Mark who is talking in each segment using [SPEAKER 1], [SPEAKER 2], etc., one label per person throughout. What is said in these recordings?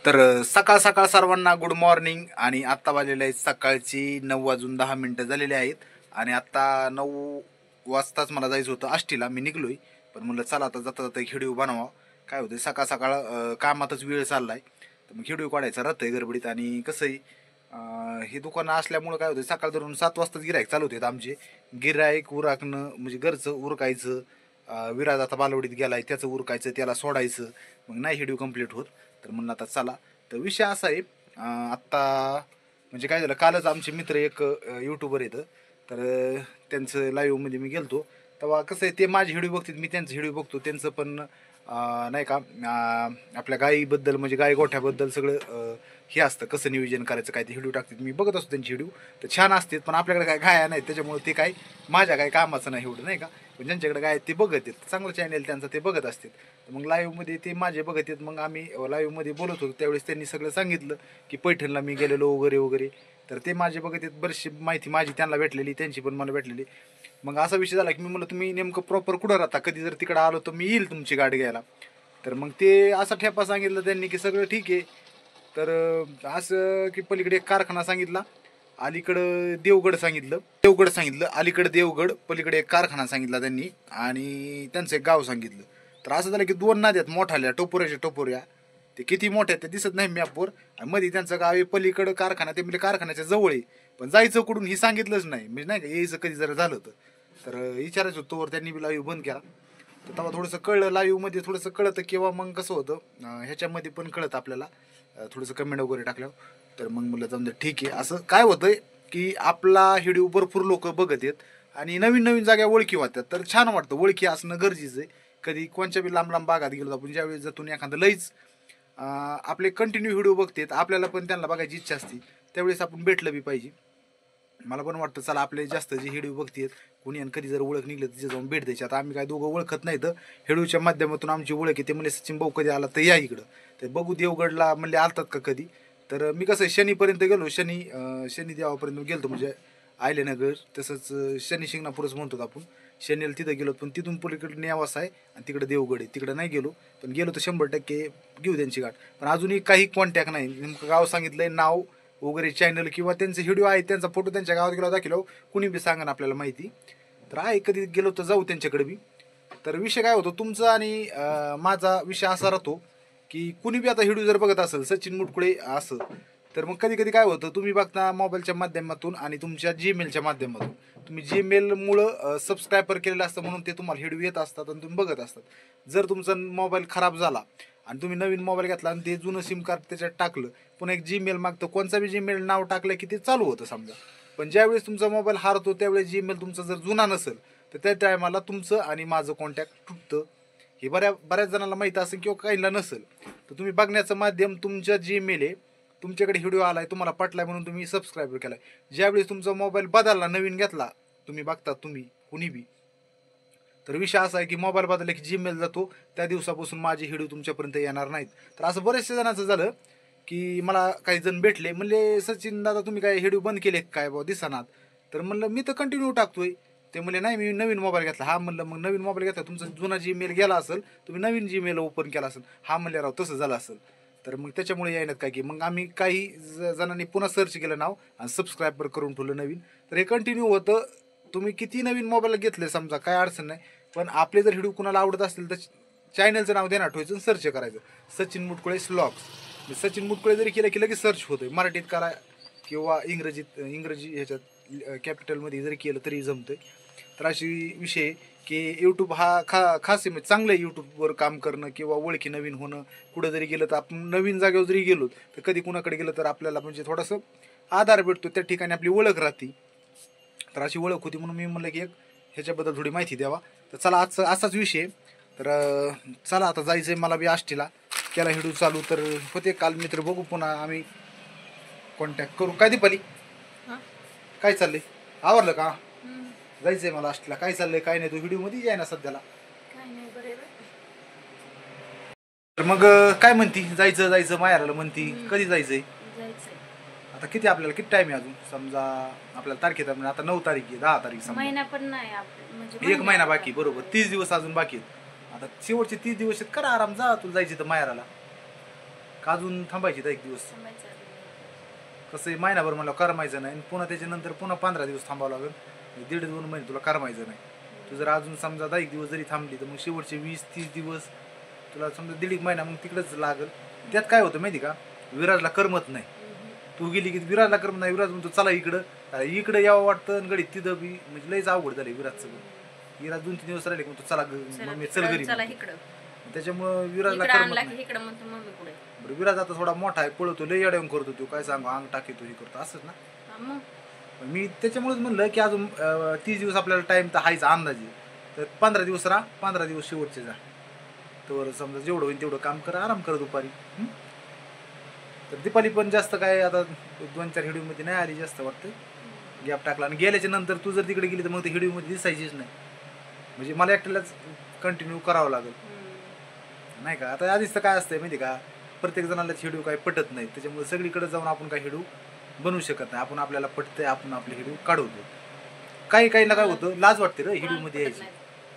[SPEAKER 1] तर सकाळ सकाळ सर्वांना गुड मॉर्निंग. आणि आत्ता वाजलेले आहेत सकाळची 9:10 झालेले आहेत. आणि आत्ता 9 वाजताच मला जायचं होतं आष्टीला. मी निघलोय, पण म्हणलं चला आता जाता जाता एक व्हिडिओ बनवा. काय होतं सकाळ सकाळ कामातच वेळ चाललाय, तर मग व्हिडिओ काढायचा राहतंय गडबडीत. आणि कसंही हे दुकानं असल्यामुळं काय होतं सकाळ धरून 7 वाजताच गिरायक चालू होते आमचे. गिरायक उरकणं म्हणजे घरचं उरकायचं, विराज आता बालवडीत गेलाय त्याचं उरकायचं, त्याला सोडायचं, मग नाही व्हिडिओ कंप्लीट होत. तर म्हणलं आता चला. तर विषय असा आहे, आत्ता म्हणजे काय झालं, कालच आमचे मित्र एक यूट्यूबर येतं, तर त्यांचं लाईव्हमध्ये मी गेलतो. तेव्हा कसं आहे, ते माझे व्हिडिओ बघतात, मी त्यांचं व्हिडिओ बघतो. त्यांचं पण नाही का आपल्या गायीबद्दल म्हणजे गाय गोठ्याबद्दल सगळं हे असतं, कसं नियोजन करायचं काय ते व्हिडिओ टाकतात. मी बघत असतो त्यांचे व्हिडिओ, तर छान असतात. पण आपल्याकडे काय गाया नाहीत, त्याच्यामुळे ते काय माझ्या काय कामाचं नाही एवढं, नाही का. पण ज्यांच्याकडे गाय आहेत ते बघत आहेत, चांगलं चॅनल त्यांचं, ते बघत असतात. तर मग लाईव्हमध्ये ते माझे बघत आहेत. मग आम्ही लाईव्हमध्ये बोलत होतो त्यावेळेस त्यांनी सगळं सांगितलं की पैठणला मी गेलेलो वगैरे वगैरे. तर ते माझे बघत आहेत, बरीचशी माहिती माझी त्यांना भेटलेली, त्यांची पण मला भेटलेली. मग असा विषय झाला की मी म्हणलं तुम्ही नेमकं प्रॉपर कुठं राहता, कधी जर तिकडं आलो तर मी येईल तुमची गाडी घ्यायला. तर मग ते असा ठेपा सांगितलं त्यांनी की सगळं ठीक आहे. तर असं की पलीकडे एक कारखाना सांगितला, अलीकडं देवगड सांगितलं, अलीकडे देवगड, पलीकडे एक कारखाना सांगितला त्यांनी, आणि त्यांचं एक गाव सांगितलं. तर असं झालं की 2 नद्या आहेत मोठाल्या, टपोऱ्याच्या टपोऱ्या. ते किती मोठ्या ते दिसत नाही मॅपवर. आणि मध्ये त्यांचं गाव आहे, पलीकडं कारखाना, ते म्हणजे कारखान्याच्या जवळ आहे. पण जायचं कुठून ही सांगितलंच नाही, म्हणजे नाही का यायचं कधी जर झालं तर विचारायचं होतं. तोवर त्यांनी लाईव्ह बंद केला. तर तेव्हा थोडंसं कळलं, लाईव्हमध्ये थोडंसं कळतं किंवा मग कसं होतं ह्याच्यामध्ये पण कळतं आपल्याला, थोडंसं कमेंट वगैरे टाकल्यावर. तर मग म्हणलं जाऊन दे ठीक आहे. असं काय होतंय की आपला व्हिडिओ भरपूर लोक बघत आहेत आणि नवीन नवीन जागा ओळखी होतात, तर छान वाटतं. ओळखी असणं गरजेचं आहे. कधी कोणत्या बी लांब लांब भागात गेलो आपण, ज्यावेळेस जातून एखादं लईच आपले कंटिन्यू व्हिडिओ बघतात, आपल्याला पण त्यांना बघायची इच्छा असते, त्यावेळेस आपण भेटलं बी पाहिजे. मला पण वाटतं चला आपले जास्त जे व्हिडिओ बघतात कुणी आणि कधी जर ओळख निघलं तिथे जाऊन भेट द्यायची. आता आम्ही काय दोघं ओळखत नाही, तर व्हिडिओच्या माध्यमातून आमची ओळख येते. म्हणजे सचिन भाऊ कधी आला तर या इकडं, तर बघू देवगडला म्हणले आलतात का कधी. तर मी कसं शनीपर्यंत गेलो, शनी देवापर्यंत गेलो, म्हणजे आयलेनगर, तसंच शनी शिंगणापूरच म्हणतो आपण. शनीला तिथं गेलो, पण तिथून पलीकडे नेवासा आहे आणि तिकडे देवगड आहे, तिकडं नाही गेलो. पण गेलो तर 100% घेऊ त्यांची गाठ. पण अजूनही काही कॉन्टॅक्ट नाही. नेमकं गाव सांगितलंय, नाव वगैरे, चॅनल किंवा त्यांचे व्हिडिओ आहे, त्यांचा फोटो त्यांच्या गावात गेला दाखवलो, कुणी बी सांगा ना आपल्याला माहिती. तर आहे, कधी गेलो तर जाऊ त्यांच्याकडे बी. तर विषय काय होतो तुमचा आणि माझा विषय असा राहतो की कुणी बी आता व्हिडिओ जर बघत असेल सचिन मुटकुळे असं, तर मग कधी कधी काय होतं, तुम्ही बघता मोबाईलच्या माध्यमातून आणि तुमच्या जीमेलच्या माध्यमातून. तुम्ही जीमेलमुळं सबस्क्रायबर केलेलं असतं, म्हणून ते तुम्हाला व्हिडिओ येत असतात आणि तुम्ही बघत असतात. जर तुमचा मोबाईल खराब झाला आणि तुम्ही नवीन मोबाईल घेतला आणि ते जुनं सिम कार्ड त्याच्यात टाकलं, पुन्हा एक जीमेल मागतं, कोणचा बी जीमेल नाव टाकलं की ते चालू होतं समजा. पण ज्यावेळेस तुमचा मोबाईल हारतो त्यावेळेस जीमेल तुमचा जर जुना नसेल, तर त्या टायमाला तुमचं आणि माझं कॉन्टॅक्ट तुटतं. हे बऱ्याच जणांना माहीत असेल किंवा काहींना नसेल. तर तुम्ही बघण्याचं माध्यम तुमच्या जीमेल आहे, तुमच्याकडे व्हिडिओ आलाय, तुम्हाला पटलाय म्हणून तुम्ही सबस्क्राईब केलाय. ज्यावेळेस तुमचा मोबाईल बदलला, नवीन घेतला, तुम्ही बघता तुम्ही कुणी बी, तर विषय असा आहे की मोबाईल बदलला की जीमेल जातो, त्या दिवसापासून माझे व्हिडिओ तुमच्यापर्यंत येणार नाहीत. तर असं बरेचशा जणांचं झालं की मला काही जण भेटले, म्हणले सचिन दादा तुम्ही काय व्हिडिओ बंद केले काय बाबा दिसनात. तर म्हणलं मी तर कंटिन्यू टाकतोय. ते म्हणले नाही मी नवीन मोबाईल घेतला. हा म्हणलं मग नवीन मोबाईल घेतला, तुमचा जुना जीमेल गेला असेल, तुम्ही नवीन जीमेल ओपन केला असेल. हा म्हणले राव तसं झालं असेल. तर मग त्याच्यामुळे येण्यात काय की मग आम्ही काही जणांनी पुन्हा सर्च केलं नाव आणि सबस्क्राईबर करून ठेवलं नवीन. तर हे कंटिन्यू होतं. तुम्ही किती नवीन मोबाईल घेतले समजा काय अडचण नाही, पण आपले जर व्हिडिओ कुणाला आवडत असतील तर चॅनलचं नाव देणार ठेवायचं, सर्च करायचं सचिन मुटकुळे स्लॉग्स. सचिन मुटकुळे जरी केलं की लगेच सर्च होतोय, मराठीत करा किंवा इंग्रजी ह्याच्यात कॅपिटलमध्ये जरी केलं तरी जमतंय. तर अशी विषय की यूट्यूब हा खास आहे, म्हणजे चांगलं आहे यूट्यूबवर काम करणं किंवा ओळखी नवीन होणं. कुठं जरी गेलं तर आपण नवीन जागेवर जरी गेलो तर कधी कुणाकडे गेलं तर आपल्याला म्हणजे थोडंसं आधार भेटतो, त्या ठिकाणी आपली ओळख राहते. तर अशी ओळख होती म्हणून मी म्हणलं की एक ह्याच्याबद्दल थोडी माहिती द्यावा. तर चला आजचा असाच विषय. तर चला आता जायचं आहे मला बी आष्टीला. केला व्हिडिओ चालू तर होते काल मित्र, बघू पुन्हा आम्ही कॉन्टॅक्ट करू. काय दीपाली काय चाललंय, आवरलं का? जायचंय मला आष्टीला. काय चाललंय काय नाही, तू व्हिडिओ मध्ये आहे ना सध्याला. तर मग काय म्हणती, जायचं माहेराला म्हणती, कधी जायचंय? आता किती आपल्याला किती टाइम आहे अजून, समजा आपल्याला तारखेत म्हणजे आता 9 तारीख आहे, 10 तारीख समजा,
[SPEAKER 2] महिना पण नाही म्हणजे
[SPEAKER 1] 1 महिना बाकी. बरोबर 30 दिवस अजून बाकी आहेत. आता शेवटचे 30 दिवस आहेत, करा आराम, जा तुला जायचे तर माहेराला. का अजून थांबायची तर एक दिवस? कसं आहे महिनाभर मला करमायचं नाही, पुन्हा त्याच्यानंतर पुन्हा 15 दिवस थांबावं लागेल, 1.5-2 महिने तुला करमायचं नाही. तू जर अजून समजा 10 दिवस जरी थांबली तर मग शेवटचे 20-30 दिवस तुला समजा 1.5 महिना मग तिकडंच लागेल. त्यात काय होतं माहिती का, विराजला करमत नाही. तू गेली की विराजला करमत नाही, विराज म्हणतो चला इकडं यावं वाटतं आणि गडीत तिथं बी म्हणजे लयच अवघड झालं विराजचं. विराज 2-3 दिवस राहिले म्हणतो चला मम्मी चल घरी, त्याच्यामुळं विराजला करमत नाही. बरं विराज आता थोडा मोठा आहे, पळतो, लय येड्यावून करतो, तू काय सांगू अंग टाकीतो हे करतो असंच ना. मी त्याच्यामुळेच म्हणलं की अजून 30 दिवस आपल्याला टाइम तर हायचा अंदाजे, तर 15 दिवस 15 दिवस शेवटचे जा, तर समजा जेवढं होईल तेवढं काम कर, आराम कर दुपारी. तर दीपाली पण जास्त काय आता 2-4 हिडिओमध्ये नाही आली जास्त वाटतं, गॅप टाकला. आणि गेल्याच्या नंतर तू जर तिकडे गेली तर मग ते हिडिओमध्ये दिसायचीच नाही, म्हणजे मला एकट्यालाच कंटिन्यू करावं लागेल नाही का. आता आधीच तर काय असतंय माहिती का, प्रत्येक जणाला हिडिओ काय पटत नाही, त्याच्यामुळे सगळीकडे जाऊन आपण काय हिडिओ बनवू शकत नाही. आपण आपल्याला पटतंय आपण आपले हिडिओ काढवतो. काहीला काय होतं, लाज वाटते रे हिडिओमध्ये यायची,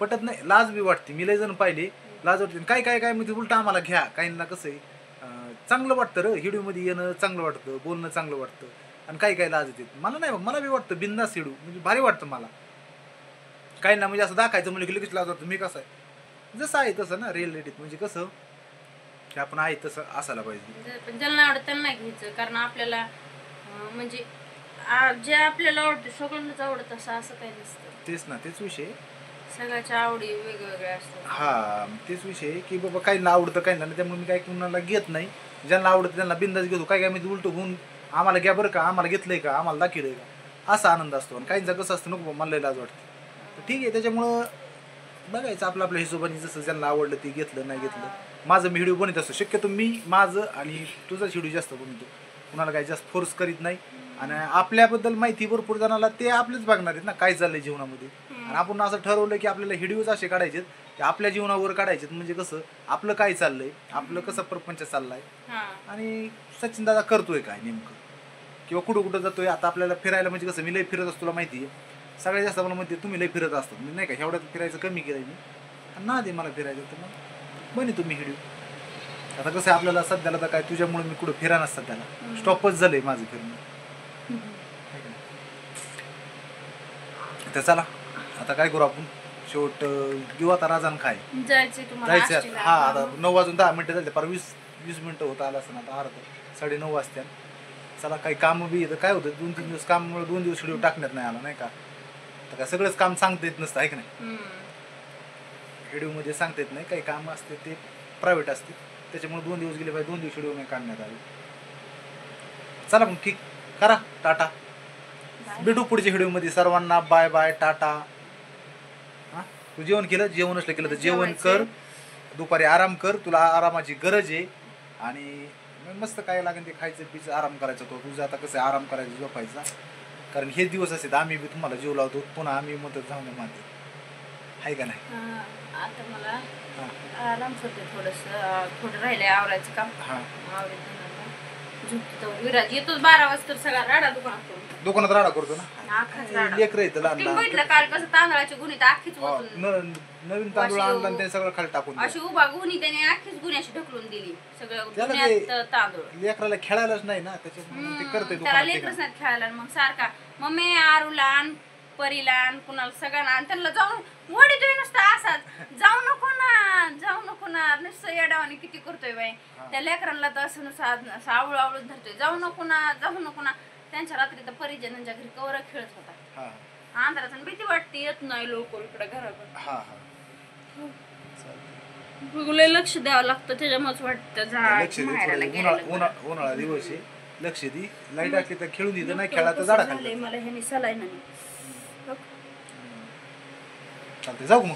[SPEAKER 1] पटत नाही, लाज बी वाटते. मी लय जण पाहिले लाज वाटते. काय म्हणजे उलट आम्हाला घ्या, काहींना कसं आहे चांगलं वाटतं रे हिडिओमध्ये येणं, चांगलं वाटतं बोलणं, चांगलं वाटतं. आणि काही लाज येते. मला नाही, मला बी वाटतं बिंदास हिडिओ म्हणजे भारी वाटतं मला. काहींना म्हणजे असं दाखायचं म्हणजे लगेच लाज वाटतं. मी कसं आहे जसं आहे तसं ना रिअलिटीत, म्हणजे कसं की आपण आहे तसं असायला पाहिजे.
[SPEAKER 2] पण ज्यांना आवडत त्यांना नाही घ्यायचं, कारण आपल्याला म्हणजे जे आपल्याला आवडते सगळ्यांनाच आवडत असं काही नसतं.
[SPEAKER 1] तेच ना, तेच विषय,
[SPEAKER 2] सगळ्याच्या आवडी वेगवेगळ्या असतात.
[SPEAKER 1] हा तेच विषय की बाबा काहींना आवडतं काहींना नाही, त्यामुळे मी काही कुणाला घेत नाही. ज्यांना आवडतं त्यांना बिंदास घेतो. काय मी उलटं होऊन आम्हाला घ्या बरं का, आम्हाला घेतलंय का, आम्हाला दाखवलंय का, असा आनंद असतो. आणि काहींचा कसं असतं नको मला लाज वाटते, तर ठीक आहे. त्याच्यामुळं बघायचं आपल्या हिशोबाने, जसं ज्यांना आवडलं ते घेतलं, नाही घेतलं. माझं मी व्हिडिओ बनवत असतो शक्यतो, मी माझं आणि तुझाच व्हिडिओ जास्त बनवतो, कुणाला काही जास्त फोर्स करीत नाही. आणि आपल्याबद्दल माहिती भरपूर जणाला ते आपलेच बघणार आहेत ना काय चाललंय जीवनामध्ये. आणि आपण असं ठरवलं की आपल्याला व्हिडिओज असे काढायचे की आपल्या जीवनावर काढायचे, म्हणजे कसं आपलं काय चाललंय, आपलं कसं प्रपंच चाललाय, आणि सचिन दादा करतोय काय नेमकं, किंवा कुठं जातोय. आता आपल्याला फिरायला म्हणजे कसं, मी लय फिरत असतो तुला माहिती आहे. सगळ्यात जास्त मला म्हणते तुम्ही लय फिरत असतात, मी नाही का एवढ्यात फिरायचं कमी केलं मी, ना दे मला फिरायचं तर मग बने तुम्ही व्हिडिओ. आता कसं आहे आपल्याला सध्याला तर काय तुझ्यामुळे मी कुठं फिरा नसतात, त्याला स्टॉपच झालंय माझं फिरणं. तर चला आता काय करू आपण, शेवट घेऊ आता राजान खाय जायचं. हा आता 9 वाजून 10 मिनिटं झाले, 20 मिनिटं होत आला असं, आता अर्धा 9:30 वाजता. चला काही काम बी येतं, काय होतं 2-3 दिवस कामामुळे 2 दिवस व्हिडिओ टाकण्यात नाही आला नाही का. तर काय सगळंच काम सांगता येत नसतं आहे की नाही, व्हिडिओमध्ये सांगता येत नाही. काही काम असते ते प्रायव्हेट असते, त्याच्यामुळे 2 दिवस गेले पाहिजे, 2 दिवस व्हिडिओ नाही काढण्यात आले. चला मग ठीक, करा टाटा, भेटू पुढच्या व्हिडिओमध्ये. सर्वांना बाय बाय, टाटा. हा तू जेवण केलं, जेवण नसलं केलं तर जेवण कर, दुपारी आराम कर, तुला आरामाची गरज आहे. आणि मस्त काय लागेल ते खायचं पियचं, आराम करायचा. तो तुझं आता कसं आराम करायचं, झोपायचा, कारण हे दिवस असतात. आम्ही बी तुम्हाला जीव लावतो, पुन्हा आम्ही म्हणतो जाऊन माते आहे का नाही.
[SPEAKER 2] आता मला आराम करते, थोडं राहिले आवरायचं काम. विराज येतोच 12 वाजता, सगळा राडा
[SPEAKER 1] दुकानात राडा करतो ना, लेकर येतं लहान लहान.
[SPEAKER 2] काल कसं तांदळाची गुन्हे आखीच
[SPEAKER 1] नवीन तांदूळ आणला आणि ते सगळं खाली टाकून
[SPEAKER 2] अशी उभा गुन्ही त्याने आखीच गुन्हे अशी ढकलून दिली सगळं तांदूळ.
[SPEAKER 1] लेकराला खेळायलाच नाही ना, त्याच्यामुळे ते करते
[SPEAKER 2] त्याला लेकरच नाही खेळायला. मग सारखा मम्मी आरूला आण, परीला आण, कुणाला सगळ्यांना आण, त्यांना जाऊन वडीतोय नुसतं असाच, जाऊ नको ना नुसतं येडावाने किती करतोय बाई. त्या लेकरांना तर असं नुसतं आवळूच धरतोय, जाऊ नको ना. त्यांच्या रात्री तर परिजनांच्या घरी कवर खेळत होता, अंधारात भीती वाटते, येत नाही लोक इकडे घराकडे. लय लक्ष द्यावं लागतं, त्याच्यामुळेच वाटतं
[SPEAKER 1] उन्हाळा दिवस आहे, लक्ष दे. लाईट असली तर खेळून दिलं, नाही खेळा तर झाडा खाली.
[SPEAKER 2] मला ह्यानी सलाईन
[SPEAKER 1] चालते, जाऊ मग.